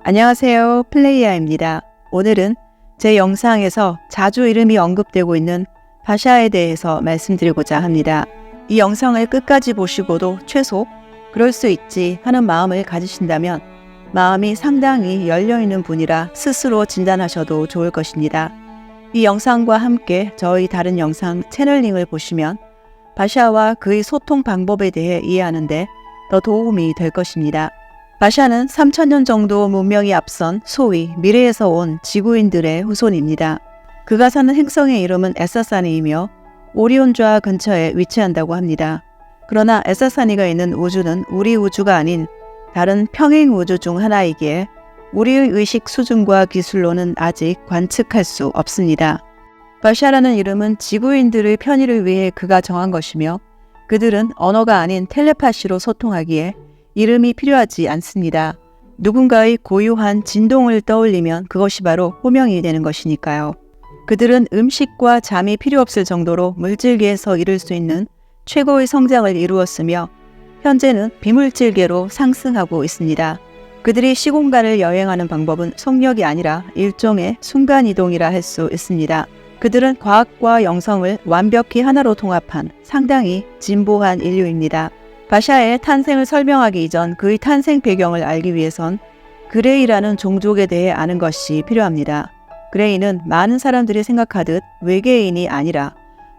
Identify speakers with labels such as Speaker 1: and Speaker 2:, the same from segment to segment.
Speaker 1: 안녕하세요. 플레이야입니다. 오늘은 제 영상에서 자주 이름이 언급되고 있는 바샤에 대해서 말씀드리고자 합니다. 이 영상을 끝까지 보시고도 최소 그럴 수 있지 하는 마음을 가지신다면 마음이 상당히 열려있는 분이라 스스로 진단하셔도 좋을 것입니다. 이 영상과 함께 저희 다른 영상 채널링을 보시면 바샤와 그의 소통 방법에 대해 이해하는 데 더 도움이 될 것입니다. 바샤는 3000년 정도 문명이 앞선 소위 미래에서 온 지구인들의 후손입니다. 그가 사는 행성의 이름은 에사사니이며 오리온좌 근처에 위치한다고 합니다. 그러나 에사사니가 있는 우주는 우리 우주가 아닌 다른 평행 우주 중 하나이기에 우리의 의식 수준과 기술로는 아직 관측할 수 없습니다. 바샤라는 이름은 지구인들의 편의를 위해 그가 정한 것이며 그들은 언어가 아닌 텔레파시로 소통하기에 이름이 필요하지 않습니다. 누군가의 고유한 진동을 떠올리면 그것이 바로 호명이 되는 것이니까요. 그들은 음식과 잠이 필요 없을 정도로 물질계에서 이룰 수 있는 최고의 성장을 이루었으며 현재는 비물질계로 상승하고 있습니다. 그들이 시공간을 여행하는 방법은 속력이 아니라 일종의 순간이동이라 할 수 있습니다. 그들은 과학과 영성을 완벽히 하나로 통합한 상당히 진보한 인류입니다. 바샤의 탄생을 설명하기 이전 그의 탄생 배경을 알기 위해선 그레이라는 종족에 대해 아는 것이 필요합니다. 그레이는 많은 사람들이 생각하듯 외계인이 아니라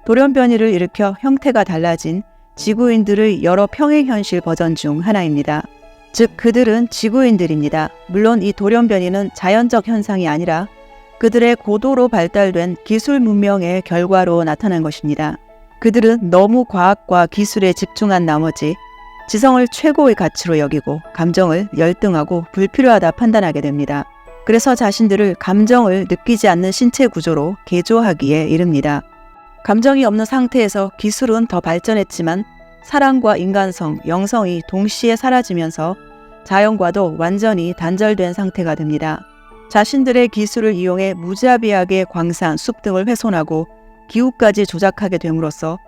Speaker 1: 돌연변이를 일으켜 형태가 달라진 지구인들의 여러 평행현실 버전 중 하나입니다. 즉 그들은 지구인들입니다. 물론 이 돌연변이는 자연적 현상이 아니라 그들의 고도로 발달된 기술 문명의 결과로 나타난 것입니다. 그들은 너무 과학과 기술에 집중한 나머지 지성을 최고의 가치로 여기고 감정을 열등하고 불필요하다 판단하게 됩니다. 그래서 자신들을 감정을 느끼지 않는 신체 구조로 개조하기에 이릅니다. 감정이 없는 상태에서 기술은 더 발전했지만 사랑과 인간성, 영성이 동시에 사라지면서 자연과도 완전히 단절된 상태가 됩니다. 자신들의 기술을 이용해 무자비하게 광산, 숲 등을 훼손하고 기후까지 조작하게 됨으로써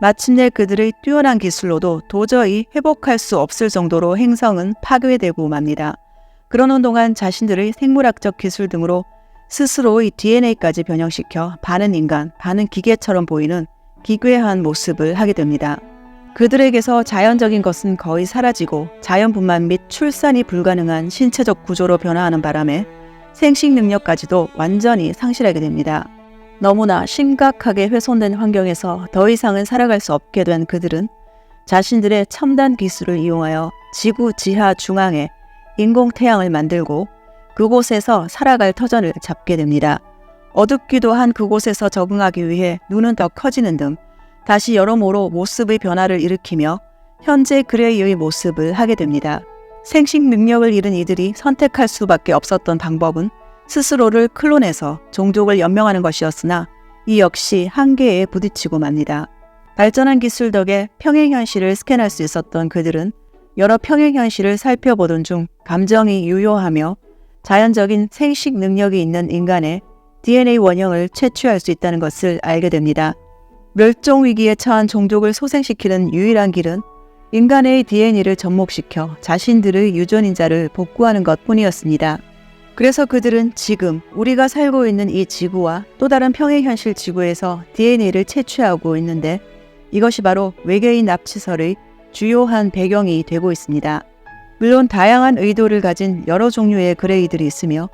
Speaker 1: 마침내 그들의 뛰어난 기술로도 도저히 회복할 수 없을 정도로 행성은 파괴되고 맙니다. 그러는 동안 자신들의 생물학적 기술 등으로 스스로의 DNA까지 변형시켜 반은 인간, 반은 기계처럼 보이는 기괴한 모습을 하게 됩니다. 그들에게서 자연적인 것은 거의 사라지고 자연분만 및 출산이 불가능한 신체적 구조로 변화하는 바람에 생식 능력까지도 완전히 상실하게 됩니다. 너무나 심각하게 훼손된 환경에서 더 이상은 살아갈 수 없게 된 그들은 자신들의 첨단 기술을 이용하여 지구 지하 중앙에 인공태양을 만들고 그곳에서 살아갈 터전을 잡게 됩니다. 어둡기도 한 그곳에서 적응하기 위해 눈은 더 커지는 등 다시 여러모로 모습의 변화를 일으키며 현재 그레이의 모습을 하게 됩니다. 생식 능력을 잃은 이들이 선택할 수밖에 없었던 방법은 스스로를 클론해서 종족을 연명하는 것이었으나 이 역시 한계에 부딪히고 맙니다. 발전한 기술 덕에 평행현실을 스캔할 수 있었던 그들은 여러 평행현실을 살펴보던 중 감정이 유효하며 자연적인 생식 능력이 있는 인간의 DNA 원형을 채취할 수 있다는 것을 알게 됩니다. 멸종 위기에 처한 종족을 소생시키는 유일한 길은 인간의 DNA를 접목시켜 자신들의 유전인자를 복구하는 것뿐이었습니다. 그래서 그들은 지금 우리가 살고 있는 이 지구와 또 다른 평행현실 지구에서 DNA를 채취하고 있는데 이것이 바로 외계인 납치설의 주요한 배경이 되고 있습니다. 물론 다양한 의도를 가진 여러 종류의 그레이들이 있으며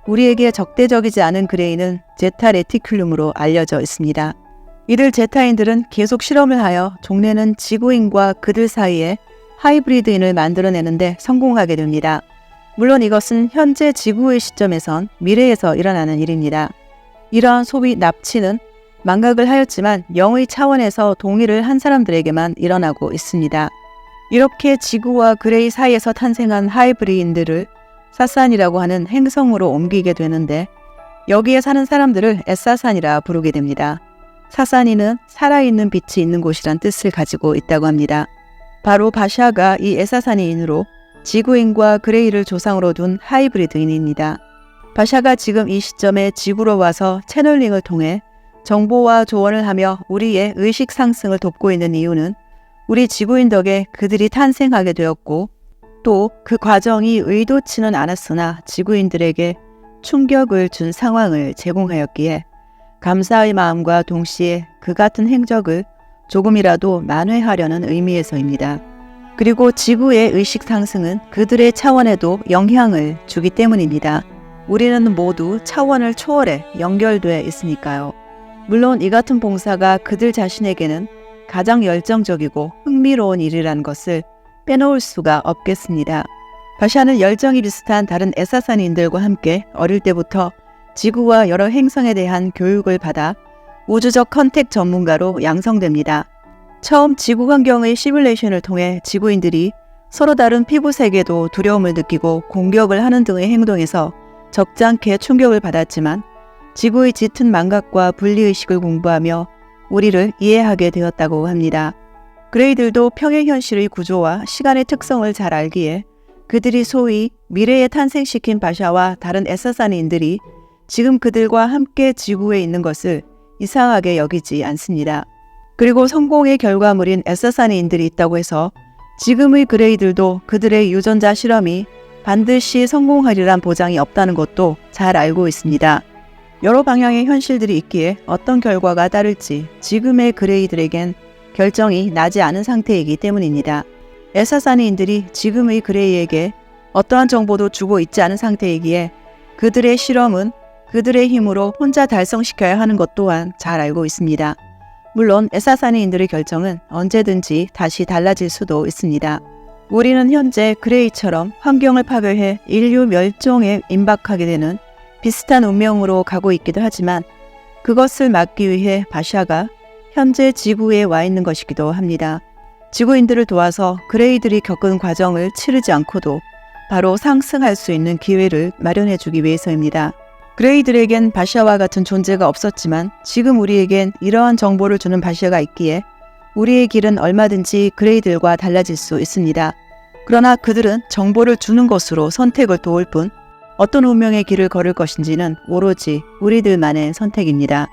Speaker 1: 우리에게 적대적이지 않은 그레이는 제타 레티큘룸으로 알려져 있습니다. 이들 제타인들은 계속 실험을 하여 종래는 지구인과 그들 사이에 하이브리드인을 만들어내는데 성공하게 됩니다. 물론 이것은 현재 지구의 시점에선 미래에서 일어나는 일입니다. 이러한 소위 납치는 망각을 하였지만 영의 차원에서 동의를 한 사람들에게만 일어나고 있습니다. 이렇게 지구와 그레이 사이에서 탄생한 하이브리드인들을 사산이라고 하는 행성으로 옮기게 되는데 여기에 사는 사람들을 에사산이라 부르게 됩니다. 사산이는 살아있는 빛이 있는 곳이란 뜻을 가지고 있다고 합니다. 바로 바샤가 이 에사산이인으로 지구인과 그레이를 조상으로 둔 하이브리드인입니다. 바샤가 지금 이 시점에 지구로 와서 채널링을 통해 정보와 조언을 하며 우리의 의식 상승을 돕고 있는 이유는 우리 지구인 덕에 그들이 탄생하게 되었고 또 그 과정이 의도치는 않았으나 지구인들에게 충격을 준 상황을 제공하였기에 감사의 마음과 동시에 그 같은 행적을 조금이라도 만회하려는 의미에서입니다. 그리고 지구의 의식 상승은 그들의 차원에도 영향을 주기 때문입니다. 우리는 모두 차원을 초월해 연결돼 있으니까요. 물론 이 같은 봉사가 그들 자신에게는 가장 열정적이고 흥미로운 일이라는 것을 빼놓을 수가 없겠습니다. 바샤는 열정이 비슷한 다른 에사사니인들과 함께 어릴 때부터 지구와 여러 행성에 대한 교육을 받아 우주적 컨택 전문가로 양성됩니다. 처음 지구 환경의 시뮬레이션을 통해 지구인들이 서로 다른 피부색에도 두려움을 느끼고 공격을 하는 등의 행동에서 적잖게 충격을 받았지만 지구의 짙은 망각과 분리의식을 공부하며 우리를 이해하게 되었다고 합니다. 그레이들도 평행 현실의 구조와 시간의 특성을 잘 알기에 그들이 소위 미래에 탄생시킨 바샤와 다른 에사사니인들이 지금 그들과 함께 지구에 있는 것을 이상하게 여기지 않습니다. 그리고 성공의 결과물인 에사사니인들이 있다고 해서 지금의 그레이들도 그들의 유전자 실험이 반드시 성공하리란 보장이 없다는 것도 잘 알고 있습니다. 여러 방향의 현실들이 있기에 어떤 결과가 따를지 지금의 그레이들에겐 결정이 나지 않은 상태이기 때문입니다. 에사사니인들이 지금의 그레이에게 어떠한 정보도 주고 있지 않은 상태이기에 그들의 실험은 그들의 힘으로 혼자 달성시켜야 하는 것 또한 잘 알고 있습니다. 물론 에사사니인들의 결정은 언제든지 다시 달라질 수도 있습니다. 우리는 현재 그레이처럼 환경을 파괴해 인류 멸종에 임박하게 되는 비슷한 운명으로 가고 있기도 하지만 그것을 막기 위해 바샤가 현재 지구에 와 있는 것이기도 합니다. 지구인들을 도와서 그레이들이 겪은 과정을 치르지 않고도 바로 상승할 수 있는 기회를 마련해 주기 위해서입니다. 그레이들에겐 바샤와 같은 존재가 없었지만 지금 우리에겐 이러한 정보를 주는 바샤가 있기에 우리의 길은 얼마든지 그레이들과 달라질 수 있습니다. 그러나 그들은 정보를 주는 것으로 선택을 도울 뿐 어떤 운명의 길을 걸을 것인지는 오로지 우리들만의 선택입니다.